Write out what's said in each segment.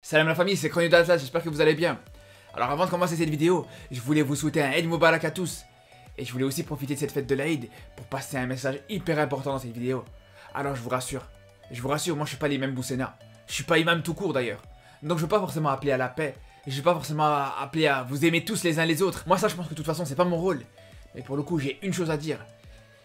Salam la famille, c'est Chronio d'Atlas, j'espère que vous allez bien. Alors avant de commencer cette vidéo, je voulais vous souhaiter un Eid Mubarak à tous. Et je voulais aussi profiter de cette fête de l'Aïd pour passer un message hyper important dans cette vidéo. Alors je vous rassure, moi je suis pas l'imam Boussena. Je suis pas imam tout court d'ailleurs. Donc je veux pas forcément appeler à la paix. Je veux pas forcément appeler à vous aimer tous les uns les autres. Moi ça je pense que de toute façon c'est pas mon rôle. Mais pour le coup j'ai une chose à dire.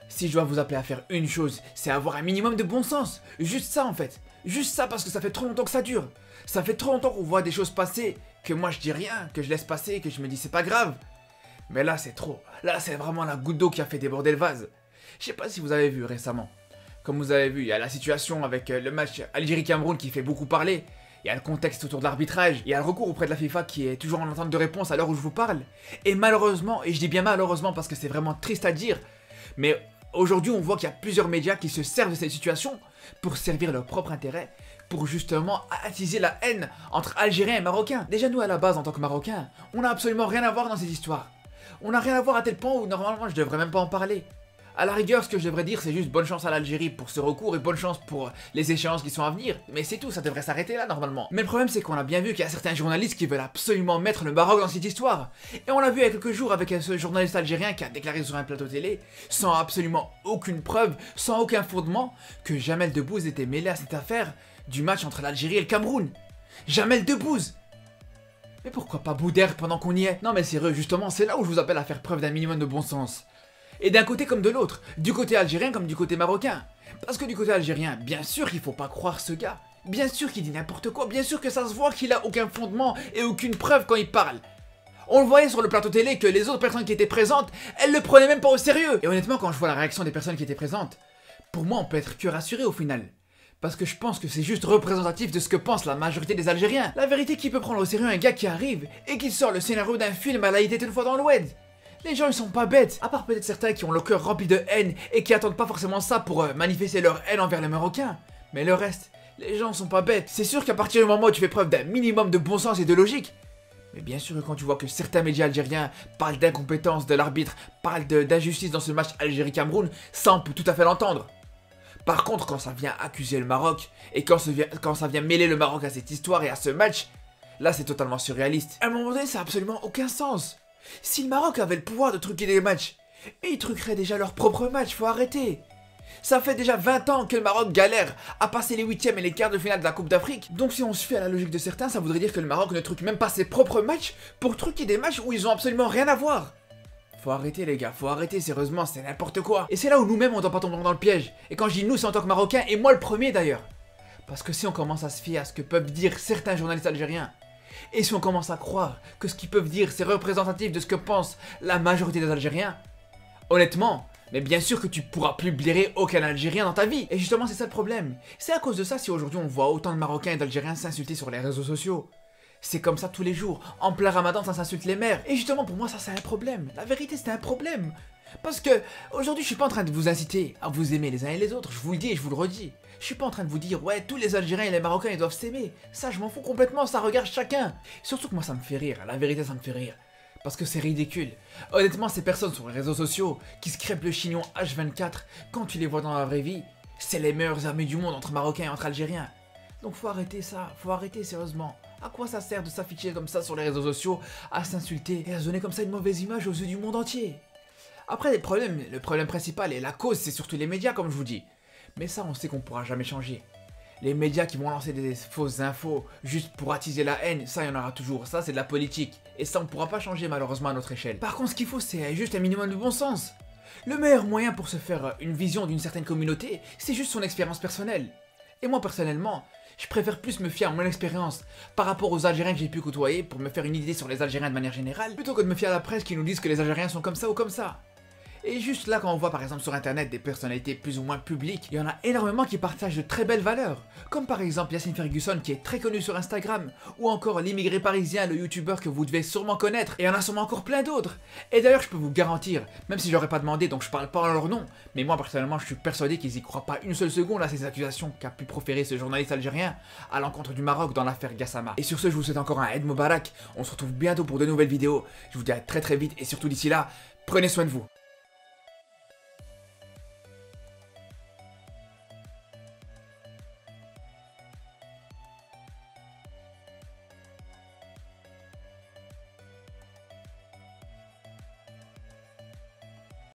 Si je dois vous appeler à faire une chose, c'est avoir un minimum de bon sens. Juste ça en fait. Juste ça parce que ça fait trop longtemps que ça dure. Ça fait trop longtemps qu'on voit des choses passer, que moi je dis rien, que je laisse passer, que je me dis c'est pas grave. Mais là c'est trop. Là c'est vraiment la goutte d'eau qui a fait déborder le vase. Je sais pas si vous avez vu récemment. Comme vous avez vu, il y a la situation avec le match Algérie-Cameroun qui fait beaucoup parler. Il y a le contexte autour de l'arbitrage. Il y a le recours auprès de la FIFA qui est toujours en attente de réponse à l'heure où je vous parle. Et malheureusement, et je dis bien malheureusement parce que c'est vraiment triste à dire, mais aujourd'hui on voit qu'il y a plusieurs médias qui se servent de cette situation pour servir leur propre intérêt, pour justement attiser la haine entre Algériens et Marocains. Déjà nous à la base en tant que Marocains, on n'a absolument rien à voir dans cette histoire. On n'a rien à voir à tel point où normalement je devrais même pas en parler. À la rigueur, ce que je devrais dire, c'est juste bonne chance à l'Algérie pour ce recours et bonne chance pour les échéances qui sont à venir. Mais c'est tout, ça devrait s'arrêter là normalement. Mais le problème, c'est qu'on a bien vu qu'il y a certains journalistes qui veulent absolument mettre le Maroc dans cette histoire. Et on l'a vu il y a quelques jours avec ce journaliste algérien qui a déclaré sur un plateau télé, sans absolument aucune preuve, sans aucun fondement, que Jamel Debbouze était mêlé à cette affaire du match entre l'Algérie et le Cameroun. Jamel Debbouze! Mais pourquoi pas Boudère pendant qu'on y est? Non mais sérieux, justement, c'est là où je vous appelle à faire preuve d'un minimum de bon sens. Et d'un côté comme de l'autre, du côté algérien comme du côté marocain. Parce que du côté algérien, bien sûr qu'il faut pas croire ce gars. Bien sûr qu'il dit n'importe quoi, bien sûr que ça se voit qu'il a aucun fondement et aucune preuve quand il parle. On le voyait sur le plateau télé que les autres personnes qui étaient présentes, elles le prenaient même pas au sérieux. Et honnêtement, quand je vois la réaction des personnes qui étaient présentes, pour moi on peut être que rassuré au final. Parce que je pense que c'est juste représentatif de ce que pense la majorité des Algériens. La vérité, qui peut prendre au sérieux un gars qui arrive et qui sort le scénario d'un film à la idée une fois dans l'Oued? Les gens ils sont pas bêtes, à part peut-être certains qui ont le cœur rempli de haine et qui attendent pas forcément ça pour manifester leur haine envers les Marocains. Mais le reste, les gens sont pas bêtes. C'est sûr qu'à partir du moment où tu fais preuve d'un minimum de bon sens et de logique, mais bien sûr que quand tu vois que certains médias algériens parlent d'incompétence de l'arbitre, parlent d'injustice dans ce match Algérie-Cameroun, ça on peut tout à fait l'entendre. Par contre, quand ça vient accuser le Maroc, et quand ça vient mêler le Maroc à cette histoire et à ce match, là c'est totalement surréaliste. À un moment donné, ça n'a absolument aucun sens. Si le Maroc avait le pouvoir de truquer des matchs, ils truqueraient déjà leur propre match, faut arrêter. Ça fait déjà 20 ans que le Maroc galère à passer les huitièmes et les quarts de finale de la Coupe d'Afrique. Donc si on se fie à la logique de certains, ça voudrait dire que le Maroc ne truque même pas ses propres matchs pour truquer des matchs où ils ont absolument rien à voir. Faut arrêter les gars, faut arrêter, sérieusement, c'est n'importe quoi. Et c'est là où nous-mêmes on doit pas tomber dans le piège. Et quand je dis nous, c'est en tant que Marocains, et moi le premier d'ailleurs. Parce que si on commence à se fier à ce que peuvent dire certains journalistes algériens, et si on commence à croire que ce qu'ils peuvent dire c'est représentatif de ce que pense la majorité des Algériens, honnêtement, mais bien sûr que tu pourras plus blairer aucun Algérien dans ta vie. Et justement c'est ça le problème. C'est à cause de ça si aujourd'hui on voit autant de Marocains et d'Algériens s'insulter sur les réseaux sociaux. C'est comme ça tous les jours. En plein Ramadan, ça s'insulte les mères. Et justement, pour moi, ça, c'est un problème. La vérité, c'est un problème. Parce que, aujourd'hui, je suis pas en train de vous inciter à vous aimer les uns et les autres. Je vous le dis et je vous le redis. Je suis pas en train de vous dire, ouais, tous les Algériens et les Marocains, ils doivent s'aimer. Ça, je m'en fous complètement. Ça regarde chacun. Surtout que moi, ça me fait rire. La vérité, ça me fait rire. Parce que c'est ridicule. Honnêtement, ces personnes sur les réseaux sociaux qui se crêpent le chignon H24, quand tu les vois dans la vraie vie, c'est les meilleurs amis du monde entre Marocains et entre Algériens. Donc faut arrêter ça, faut arrêter sérieusement. À quoi ça sert de s'afficher comme ça sur les réseaux sociaux, à s'insulter et à se donner comme ça une mauvaise image aux yeux du monde entier? Après le problème principal et la cause, c'est surtout les médias comme je vous dis. Mais ça on sait qu'on pourra jamais changer. Les médias qui vont lancer des fausses infos juste pour attiser la haine, ça il y en aura toujours, ça c'est de la politique. Et ça on pourra pas changer malheureusement à notre échelle. Par contre ce qu'il faut c'est juste un minimum de bon sens. Le meilleur moyen pour se faire une vision d'une certaine communauté, c'est juste son expérience personnelle. Et moi personnellement, je préfère plus me fier à mon expérience par rapport aux Algériens que j'ai pu côtoyer pour me faire une idée sur les Algériens de manière générale, plutôt que de me fier à la presse qui nous disent que les Algériens sont comme ça ou comme ça. Et juste là, quand on voit par exemple sur internet des personnalités plus ou moins publiques, il y en a énormément qui partagent de très belles valeurs. Comme par exemple Yacine Ferguson qui est très connu sur Instagram, ou encore l'immigré parisien, le youtubeur que vous devez sûrement connaître, et il y en a sûrement encore plein d'autres. Et d'ailleurs je peux vous garantir, même si j'aurais pas demandé donc je parle pas en leur nom, mais moi personnellement je suis persuadé qu'ils y croient pas une seule seconde à ces accusations qu'a pu proférer ce journaliste algérien à l'encontre du Maroc dans l'affaire Gassama. Et sur ce je vous souhaite encore un Eid Mubarak, on se retrouve bientôt pour de nouvelles vidéos, je vous dis à très vite et surtout d'ici là, prenez soin de vous.